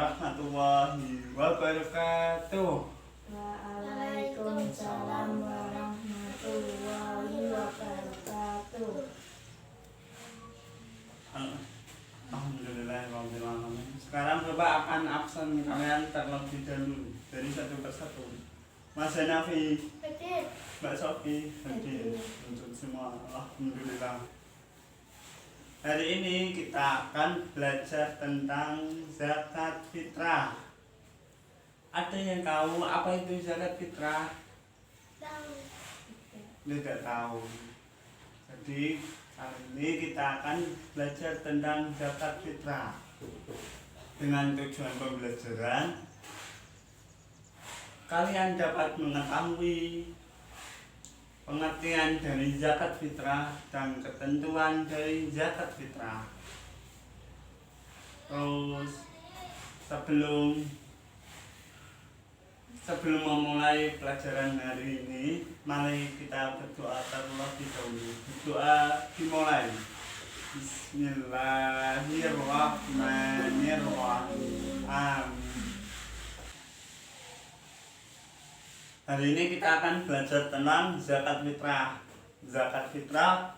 warahmatullahi wabarakatuh. Waalaikumsalam warahmatullahi wabarakatuh. Alhamdulillahirrahmanirrahim. Sekarang Bapak akan absen kalian terlebih dahulu dari satu persatu. Mas Hanafi, Mbak Sofi, hadir untuk semua. Alhamdulillah. Hari ini kita akan belajar tentang zakat fitrah. Ada yang tahu apa itu zakat fitrah? Tidak tahu. Jadi hari ini kita akan belajar tentang zakat fitrah. Dengan tujuan pembelajaran, kalian dapat mengetahui pengertian dari zakat fitrah dan ketentuan dari zakat fitrah. Terus sebelum memulai pelajaran hari ini, mari kita berdoa terlebih dahulu. Doa dimulai. Bismillahirrahmanirrahim. Amin. Hari ini kita akan belajar tentang zakat fitrah. Zakat fitrah,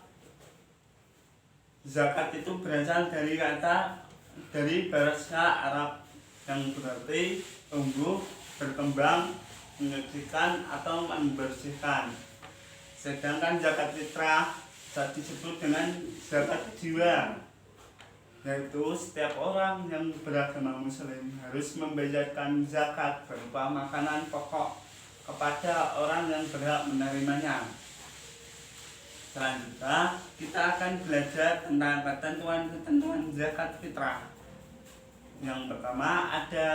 zakat itu berasal dari bahasa Arab yang berarti tumbuh, berkembang, menyucikan atau membersihkan. Sedangkan zakat fitrah disebut dengan zakat jiwa, yaitu setiap orang yang beragama muslim harus membayarkan zakat berupa makanan pokok kepada orang yang berhak menerimanya. Selanjutnya kita akan belajar tentang ketentuan zakat fitrah. Yang pertama ada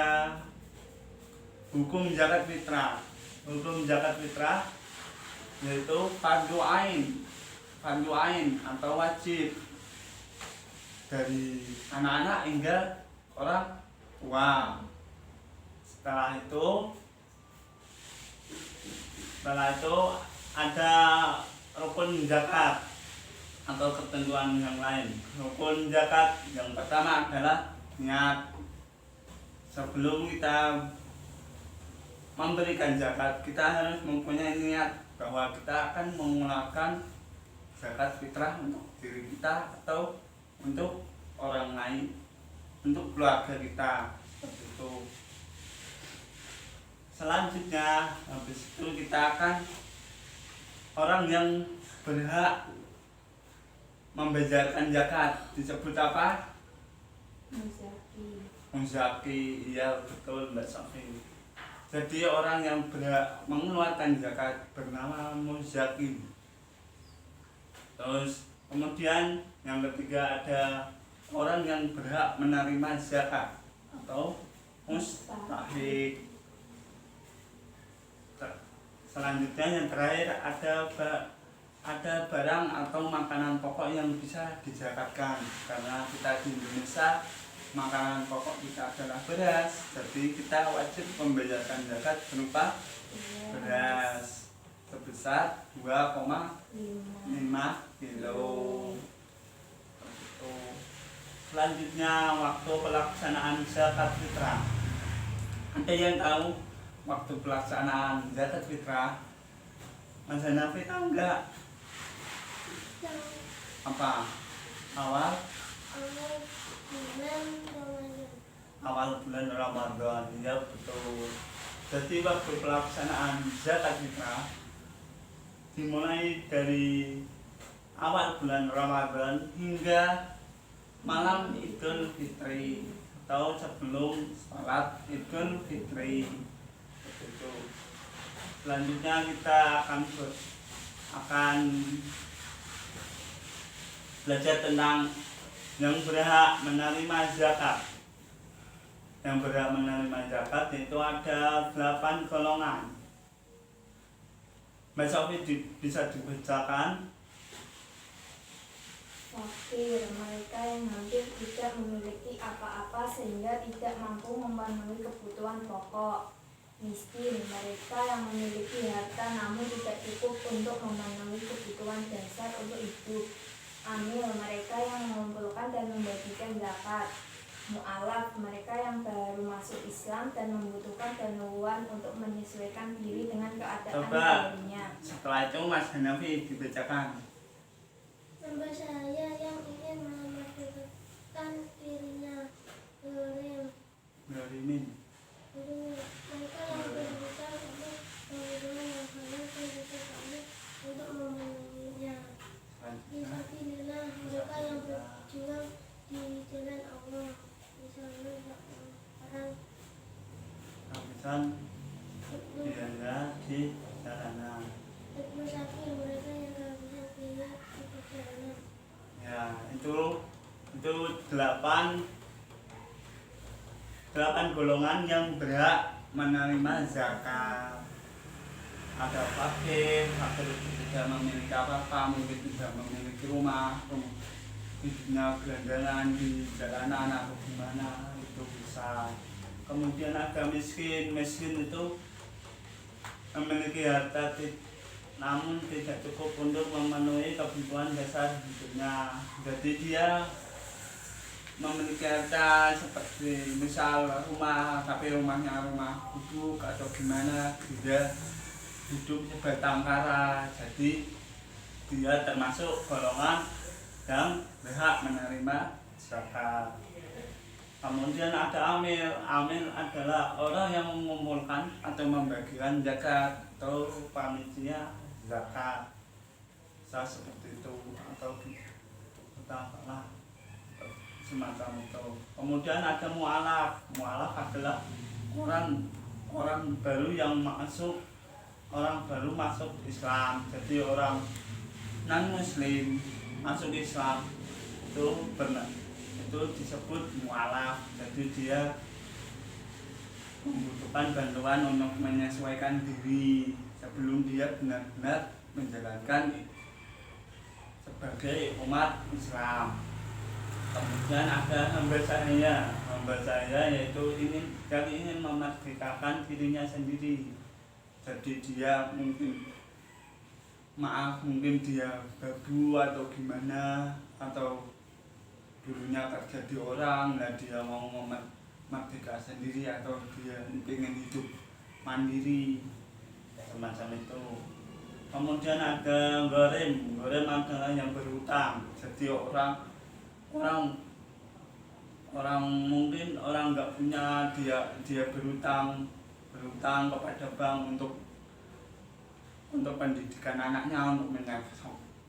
hukum zakat fitrah. Hukum zakat fitrah yaitu fardu ain atau wajib dari anak-anak hingga orang tua. Setelah itu ada rukun zakat atau ketentuan yang lain. Rukun zakat yang pertama adalah niat. Sebelum kita memberikan zakat, kita harus mempunyai niat bahwa kita akan mengeluarkan zakat fitrah untuk diri kita atau untuk orang lain, untuk keluarga kita, seperti itu. Selanjutnya, habis itu kita akan orang yang berhak membayarkan zakat disebut apa? Muzaki. Iya betul Mbak Sofi. Jadi orang yang berhak mengeluarkan zakat bernama muzaki. Terus kemudian yang ketiga ada orang yang berhak menerima zakat atau mustahik. Selanjutnya yang terakhir ada barang atau makanan pokok yang bisa dizakatkan, karena kita di Indonesia makanan pokok kita adalah beras, jadi kita wajib membayarkan zakat berupa beras sebesar 2,5 kilo. Selanjutnya waktu pelaksanaan zakat fitrah. Ada yang tahu waktu pelaksanaan zakat fitrah? Mas Hanafi tahu enggak? Apa? Awal bulan Ramadan. Ya betul. Jadi waktu pelaksanaan zakat fitrah dimulai dari awal bulan Ramadan hingga malam Idul Fitri atau sebelum sholat Idul Fitri. Itu. Selanjutnya kita akan belajar tentang yang berhak menerima zakat. Yang berhak menerima zakat itu ada 8 golongan. Mbak Sofi bisa dibacakan. Fakir, mereka yang hampir tidak memiliki apa-apa sehingga tidak mampu memenuhi kebutuhan pokok. Miskin, mereka yang memiliki harta namun tidak cukup untuk memenuhi kebutuhan dasar untuk hidup. Amil, mereka yang mengumpulkan dan membagikan zakat. Mu'alaf, mereka yang baru masuk Islam dan membutuhkan bantuan untuk menyesuaikan diri dengan keadaan barunya. Setelah itu Mas Hanafi dibacakan. Hamba saya yang ingin memerdekakan dirinya, Gorimin. mereka yang berusaha untuk mengumpulkan makanan dan sesekali untuk memenuhinya. Fisabilillah, mereka yang berjuang di jalan Allah, misalnya orang Habisan biaya di jalanan. musafir, mereka yang kehabisan biaya di perjalanan. Ya, itu 8 golongan yang berhak menerima zakat. Ada fakir tidak memiliki apa-apa, mungkin tidak memiliki rumah, hidupnya gelandangan di jalanan atau gimana, itu bisa. Kemudian ada miskin itu memiliki harta namun tidak cukup untuk memenuhi kebutuhan dasar hidupnya. Jadi dia memiliki harta seperti misal rumah, tapi rumahnya rumah buduk atau gimana, dia hidup sebatang kara. Jadi dia termasuk golongan yang berhak menerima zakat. Kemudian ada amil. Amil adalah orang yang mengumpulkan atau membagikan zakat atau panitia zakat, seperti itu, atau katakanlah semacam itu. Kemudian ada mu'alaf. Mu'alaf adalah orang baru yang masuk Islam. Jadi orang non muslim masuk Islam itu disebut mu'alaf. Jadi dia membutuhkan bantuan untuk menyesuaikan diri sebelum dia benar-benar menjalankan sebagai umat Islam. Kemudian ada hamba saya yaitu ingin memerdekakan dirinya sendiri. Jadi dia mungkin dia babu atau gimana, atau dulunya kerja di orang, nah dia mau merdeka sendiri, atau dia ingin hidup mandiri, semacam itu. Kemudian ada gharim adalah yang berhutang. Jadi orang mungkin orang nggak punya, dia berhutang kepada bank untuk pendidikan anaknya, untuk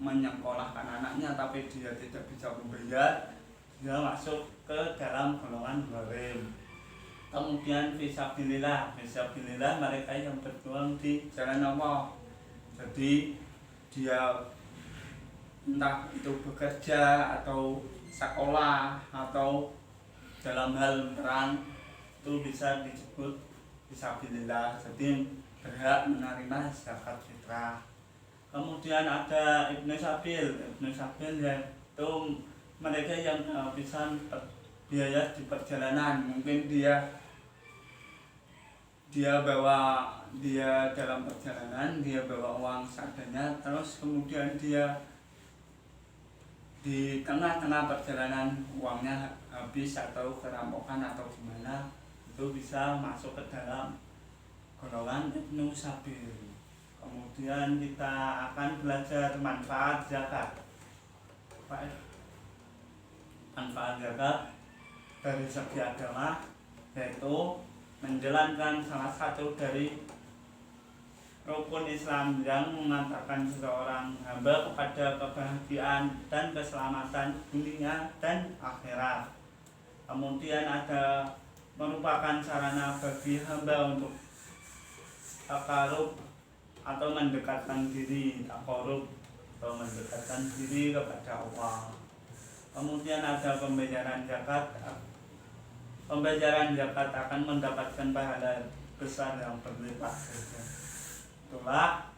menyekolahkan anaknya, tapi dia tidak bisa membayar, dia masuk ke dalam golongan gharim. Kemudian fisabilillah mereka yang berjuang di jalan Allah. Jadi dia entah itu bekerja atau sekolah atau dalam hal perang, itu bisa disebut fisabilillah. Jadi berhak menerima zakat fitrah. Kemudian ada ibnu sabil yaitu mereka yang kehabisan biaya di perjalanan. Mungkin dia dalam perjalanan dia bawa uang seadanya, terus kemudian dia di tengah-tengah perjalanan uangnya habis atau kerampokan atau gimana, itu bisa masuk ke dalam golongan ibnu sabil. Kemudian kita akan belajar manfaat zakat. Manfaat zakat dari segi agama yaitu menjalankan salah satu dari rukun Islam yang mengantarkan seseorang hamba kepada kebahagiaan dan keselamatan dunia dan akhirat. Kemudian ada merupakan sarana bagi hamba untuk takarub atau mendekatkan diri kepada Allah. Kemudian ada pembayaran zakat akan mendapatkan pahala besar yang berlipat. Itulah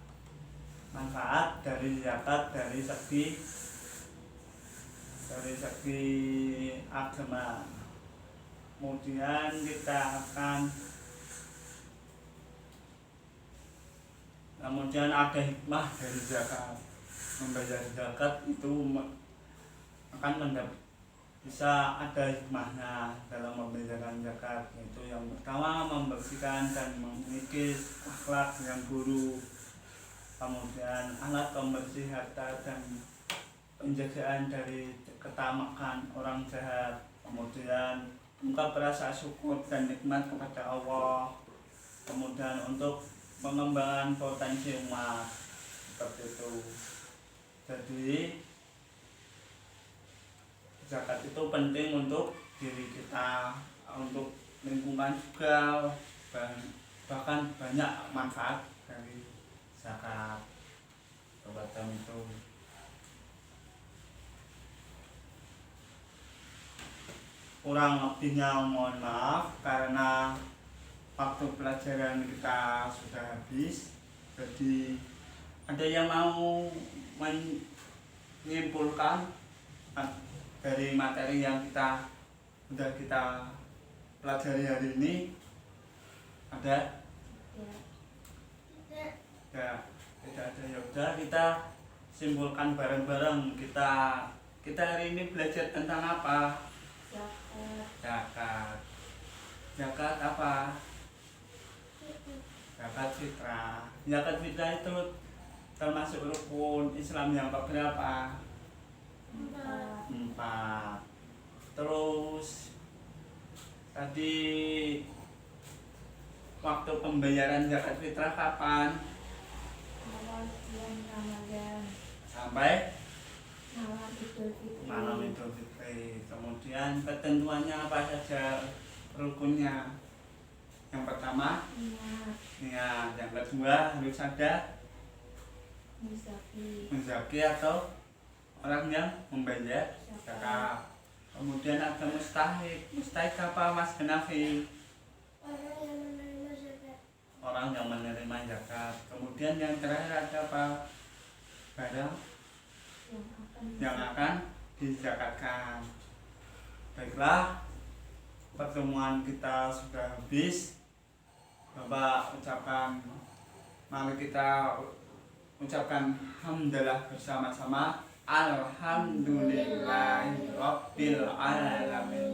manfaat dari zakat dari segi agama. Kemudian ada hikmah dari zakat. Membayar zakat itu akan bisa ada hikmahnya dalam membedakan zakat, yaitu yang pertama membersihkan dan mengikis akhlak yang buruk, kemudian alat pembersih harta dan penjagaan dari ketamakan orang jahat, kemudian ungkap rasa syukur dan nikmat kepada Allah, kemudian untuk pengembangan potensi umat, seperti itu. Jadi zakat itu penting untuk diri kita, untuk lingkungan juga, bahkan banyak manfaat dari zakat semacam itu. Kurang lebihnya mohon maaf karena waktu pelajaran kita sudah habis. Jadi ada yang mau menyimpulkan dari materi yang sudah kita pelajari hari ini? Ada? Tidak. Ya, tidak ada. Ya udah, kita simpulkan bareng-bareng. Kita hari ini belajar tentang apa? Zakat. Zakat apa? Zakat fitrah. Zakat fitrah itu termasuk rukun Islam yang keberapa? 4. Terus tadi waktu pembayaran zakat fitrah kapan? Awal bulan Ramadan. Sampai Malam Idul Fitri. malam Idul Fitri. Kemudian ketentuannya apa saja rukunnya? Yang pertama, ya, yang kedua harus ada muzaki atau orang yang membayar zakat. Kemudian ada mustahik. Mustahik apa Mas Hanafi? Orang yang menerima zakat. Orang yang menerima zakat. Kemudian yang terakhir ada apa? Barang yang akan dizakatkan. Baiklah, pertemuan kita sudah habis. Bapak mari kita ucapkan hamdalah bersama-sama. Alhamdulillahirabbil alamin.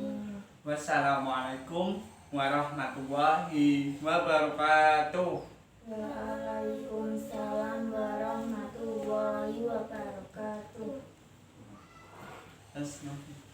Wassalamualaikum warahmatullahi wabarakatuh. Waalaikumsalam warahmatullahi wabarakatuh. Assalamualaikum.